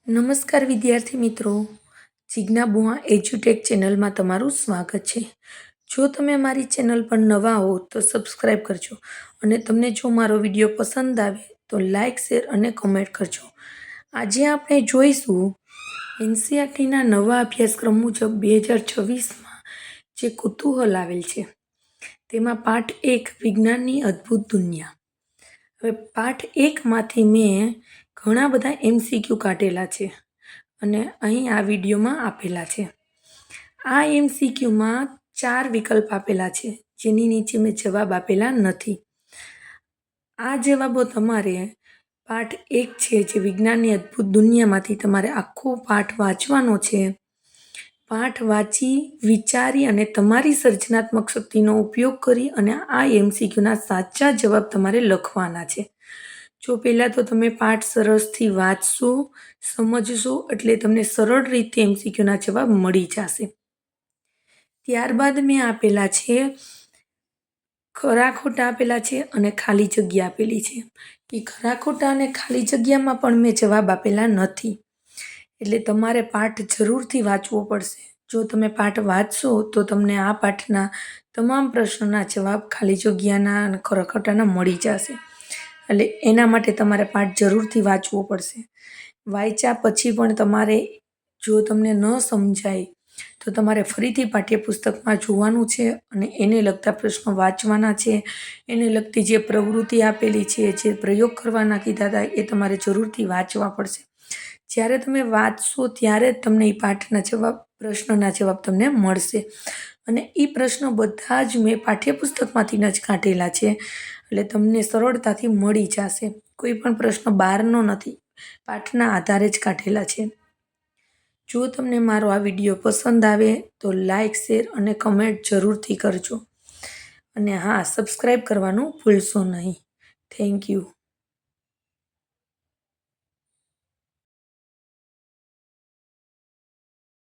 નમસ્કાર વિદ્યાર્થી મિત્રો, જીજ્ઞા બુઆ એજ્યુટેક ચેનલમાં તમારું સ્વાગત છે. જો તમે મારી ચેનલ પર નવા હો તો સબસ્ક્રાઈબ કરજો અને તમને જો મારો વિડીયો પસંદ આવે તો લાઇક, શેર અને કમેન્ટ કરજો. આજે આપણે જોઈશું એનસીઈઆરટીના નવા અભ્યાસક્રમ મુજબ 2026માં જે કુતૂહલ આવેલ છે તેમાં પાઠ 1 વિજ્ઞાનની અદ્ભુત દુનિયા. હવે પાઠ 1માંથી મેં ઘણા બધા MCQ કાઢેલા છે અને અહીં આ વિડીયોમાં આપેલા છે. આ MCQમાં 4 વિકલ્પ આપેલા છે જેની નીચે મેં જવાબ આપેલા નથી. આ જવાબો તમારે પાઠ 1 છે જે વિજ્ઞાનની અદ્ભુત દુનિયામાંથી તમારે આખો પાઠ વાંચવાનો છે. પાઠ વાંચી, વિચારી અને તમારી સર્જનાત્મક શક્તિનો ઉપયોગ કરી અને આ MCQના સાચા જવાબ તમારે લખવાના છે. જો પહેલાં તો તમે પાઠ સરસથી વાંચશો, સમજશો એટલે તમને સરળ રીતે MCQના જવાબ મળી જશે. ત્યારબાદ મેં આપેલા છે ખરા ખોટા આપેલા છે અને ખાલી જગ્યા આપેલી છે. એ ખરા ખોટા અને ખાલી જગ્યામાં પણ મેં જવાબ આપેલા નથી. એટલે તમારે પાઠ જરૂરથી વાંચવો પડશે. જો તમે પાઠ વાંચશો તો તમને આ પાઠના તમામ પ્રશ્નોના જવાબ ખાલી જગ્યાના અને ખરા ખોટાના મળી જશે. એટલે એના માટે તમારે પાઠ જરૂરથી વાંચવો પડશે. વાંચ્યા પછી પણ તમારે જો તમને ન સમજાય તો તમારે ફરીથી પાઠ્યપુસ્તકમાં જોવાનું છે અને એને લગતા પ્રશ્નો વાંચવાના છે. એને લગતી જે પ્રવૃત્તિ આપેલી છે, જે પ્રયોગ કરવાના કીધા હતા એ તમારે જરૂરથી વાંચવા પડશે. જ્યારે તમે વાંચશો ત્યારે જ તમને એ પાઠના જવાબ, પ્રશ્નના જવાબ તમને મળશે. અને એ પ્રશ્નો બધા જ મેં પાઠ્યપુસ્તકમાંથી જ કાઢેલા છે એટલે તમને સરળતાથી મળી જશે. કોઈ પણ પ્રશ્ન બહારનો નથી, પાઠના આધારે જ કાઢેલા છે. જો તમને મારો આ વિડીયો પસંદ આવે તો લાઇક, શેર અને કમેન્ટ જરૂરથી કરજો. અને હા, સબસ્ક્રાઈબ કરવાનું ભૂલશો નહીં. Thank you.